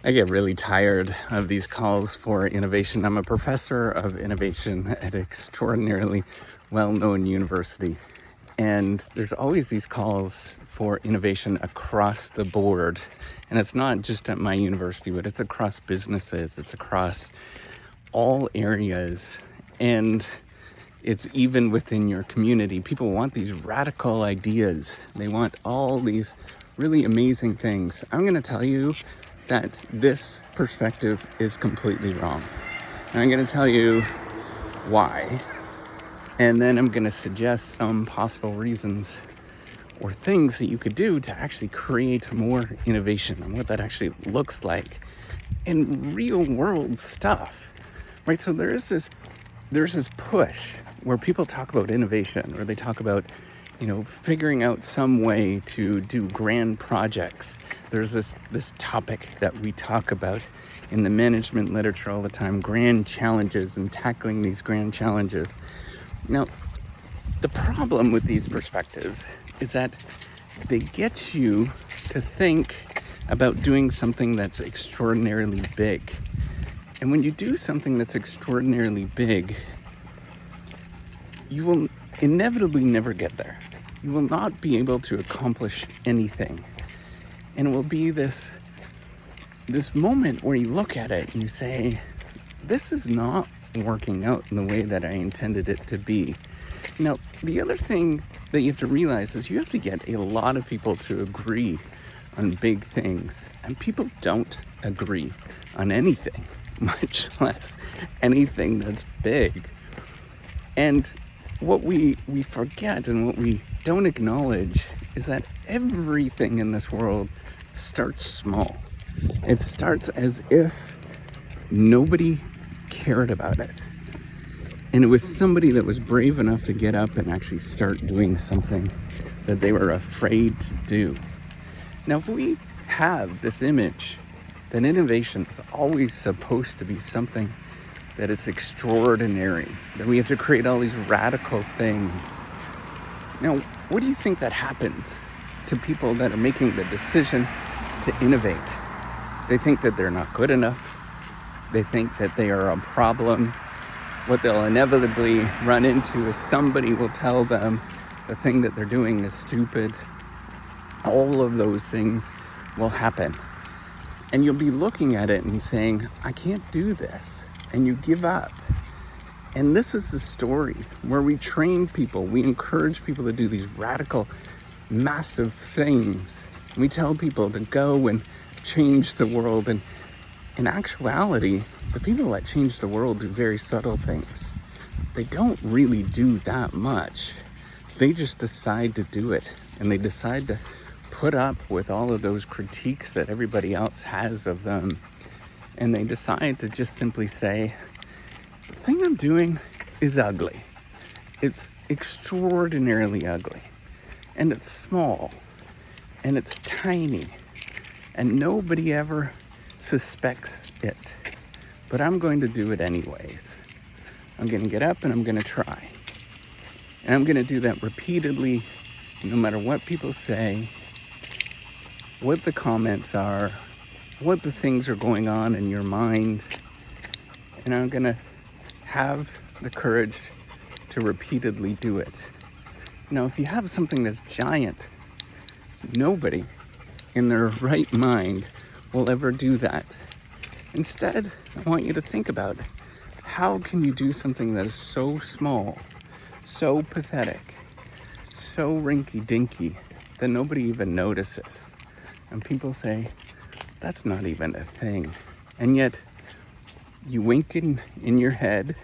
I get really tired of these calls for innovation. I'm a professor of innovation at an extraordinarily well-known university. And there's always these calls for innovation across the board. And it's not just at my university, but it's across businesses. It's across all areas. And it's even within your community. People want these radical ideas. They want all these really amazing things. I'm going to tell you that this perspective is completely wrong. And I'm going to tell you why. And then I'm going to suggest some possible reasons or things that you could do to actually create more innovation and what that actually looks like in real world stuff, right? So there's this push where people talk about innovation, or they talk about, figuring out some way to do grand projects. There's this topic that we talk about in the management literature all the time, grand challenges and tackling these grand challenges. Now, the problem with these perspectives is that they get you to think about doing something that's extraordinarily big. And when you do something that's extraordinarily big, you will inevitably never get there. You will not be able to accomplish anything. And it will be this moment where you look at it and you say, this is not working out in the way that I intended it to be. Now, the other thing that you have to realize is you have to get a lot of people to agree on big things. And people don't agree on anything, much less anything that's big. And what we forget and what we don't acknowledge is that everything in this world starts small. It starts as if nobody cared about it. And it was somebody that was brave enough to get up and actually start doing something that they were afraid to do. Now, if we have this image that innovation is always supposed to be something that is extraordinary, that we have to create all these radical things. Now, what do you think that happens to people that are making the decision to innovate? They think that they're not good enough. They think that they are a problem. What they'll inevitably run into is somebody will tell them the thing that they're doing is stupid. All of those things will happen. And you'll be looking at it and saying, I can't do this. And you give up. And this is the story where we train people. We encourage people to do these radical, massive things. We tell people to go and change the world. And in actuality, the people that change the world do very subtle things. They don't really do that much. They just decide to do it. And they decide to put up with all of those critiques that everybody else has of them. And they decide to just simply say, the thing I'm doing is ugly. It's extraordinarily ugly. And it's small. And it's tiny. And nobody ever suspects it. But I'm going to do it anyways. I'm going to get up and I'm going to try. And I'm going to do that repeatedly, no matter what people say, what the comments are, what the things are going on in your mind. And I'm going to have the courage to repeatedly do it. Now, if you have something that's giant, nobody in their right mind will ever do that. Instead, I want you to think about how can you do something that is so small, so pathetic, so rinky-dinky that nobody even notices. And people say, that's not even a thing. And yet, you wink in your head,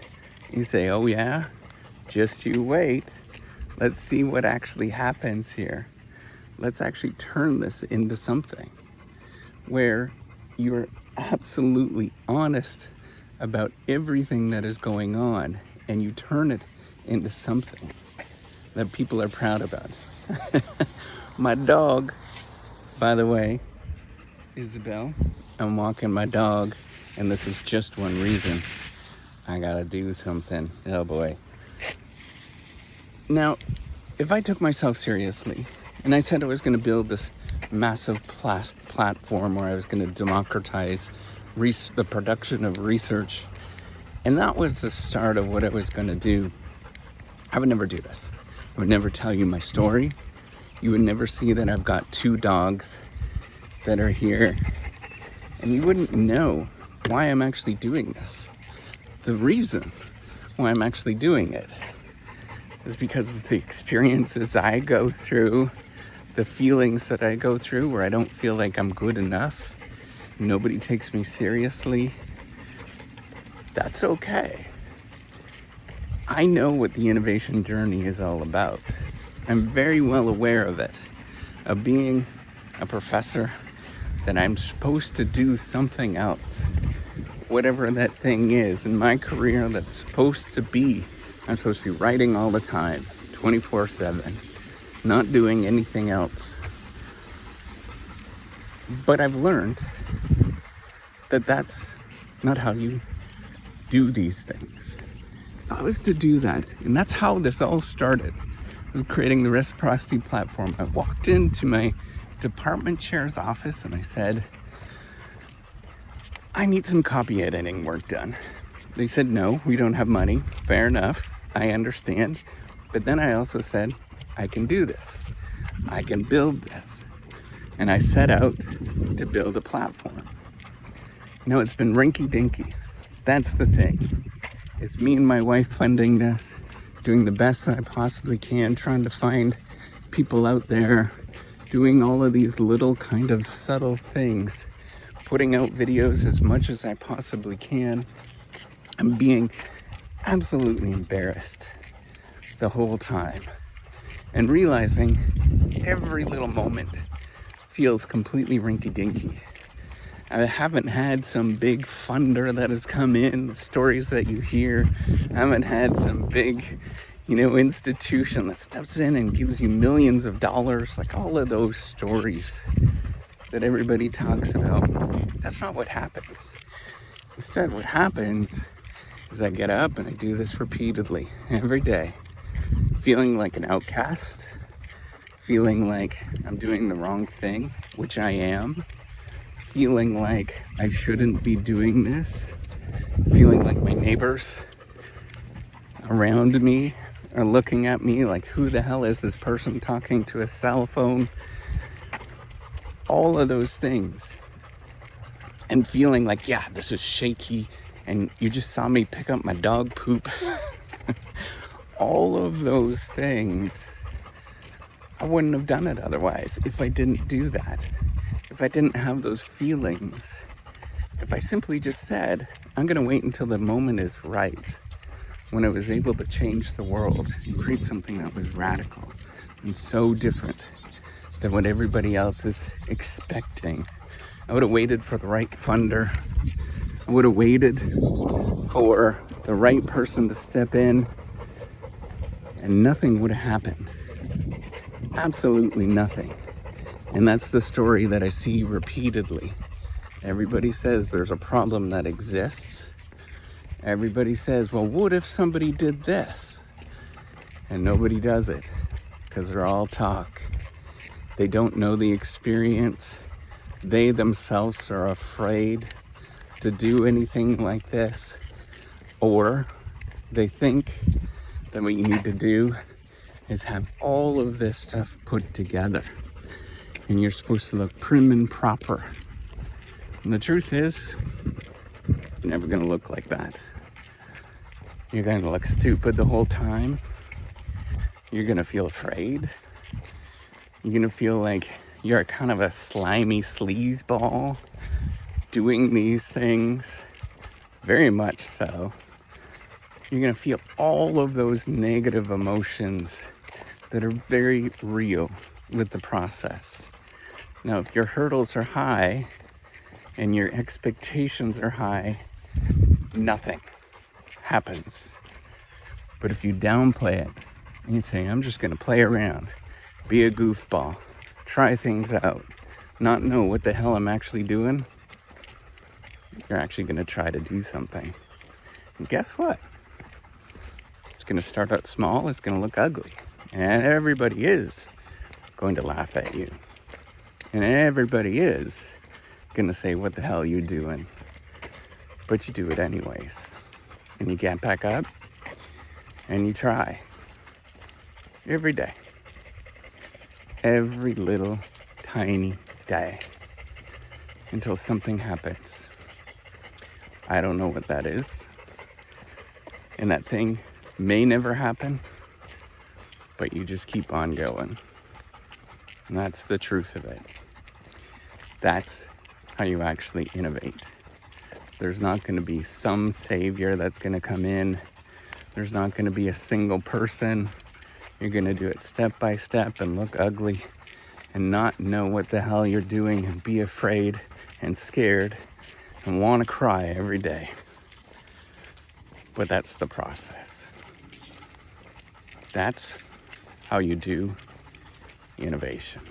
you say, oh yeah, just you wait. Let's see what actually happens here. Let's actually turn this into something where you're absolutely honest about everything that is going on, and you turn it into something that people are proud about. My dog, by the way, Isabel, I'm walking my dog, and this is just one reason. I gotta do something. Oh boy. Now, if I took myself seriously and I said I was going to build this massive platform where I was going to democratize the production of research. And that was the start of what I was going to do. I would never do this. I would never tell you my story. You would never see that I've got 2 dogs that are here. And you wouldn't know why I'm actually doing this. The reason why I'm actually doing it is because of the experiences I go through, the feelings that I go through where I don't feel like I'm good enough. Nobody takes me seriously. That's okay. I know what the innovation journey is all about. I'm very well aware of it, of being a professor, that I'm supposed to do something else, whatever that thing is in my career. That's supposed to be, I'm supposed to be writing all the time, 24/7, not doing anything else. But I've learned that that's not how you do these things. If I was to do that, and that's how this all started, with creating the reciprocity platform. I walked into my department chair's office and I said, I need some copy editing work done. They said, no, we don't have money. Fair enough, I understand. But then I also said, I can do this. I can build this. And I set out to build a platform. Now it's been rinky-dinky. That's the thing. It's me and my wife funding this, doing the best that I possibly can, trying to find people out there, doing all of these little kind of subtle things, putting out videos as much as I possibly can. I'm being absolutely embarrassed the whole time and realizing every little moment feels completely rinky-dinky. I haven't had some big funder that has come in, the stories that you hear. I haven't had some big, institution that steps in and gives you millions of dollars, like all of those stories that everybody talks about. That's not what happens. Instead, what happens is I get up and I do this repeatedly every day, feeling like an outcast, feeling like I'm doing the wrong thing, which I am, feeling like I shouldn't be doing this, feeling like my neighbors around me are looking at me like, who the hell is this person talking to a cell phone? All of those things. And feeling like, yeah, this is shaky, and you just saw me pick up my dog poop. All of those things, I wouldn't have done it otherwise if I didn't do that. If I didn't have those feelings, if I simply just said, I'm going to wait until the moment is right, when I was able to change the world and create something that was radical and so different than what everybody else is expecting. I would have waited for the right funder. I would have waited for the right person to step in, and nothing would have happened. Absolutely nothing. And that's the story that I see repeatedly. Everybody says there's a problem that exists. Everybody says, well, what if somebody did this? And nobody does it because they're all talk. They don't know the experience. They themselves are afraid to do anything like this. Or they think that what you need to do is have all of this stuff put together. And you're supposed to look prim and proper. And the truth is, you're never going to look like that. You're going to look stupid the whole time. You're going to feel afraid. You're going to feel like you're kind of a slimy sleazeball doing these things. Very much so. You're going to feel all of those negative emotions that are very real with the process. Now, if your hurdles are high and your expectations are high, nothing happens. But if you downplay it and you say, I'm just going to play around, be a goofball, try things out, not know what the hell I'm actually doing, you're actually going to try to do something. And guess what? It's going to start out small, it's going to look ugly. And everybody is going to laugh at you. And everybody is gonna say, what the hell are you doing? But you do it anyways. And you get back up and you try. Every day. Every little tiny day. Until something happens. I don't know what that is. And that thing may never happen. But you just keep on going. And that's the truth of it. That's how you actually innovate. There's not going to be some savior that's going to come in. There's not going to be a single person. You're going to do it step by step and look ugly and not know what the hell you're doing and be afraid and scared and want to cry every day. But that's the process. That's how you do innovation.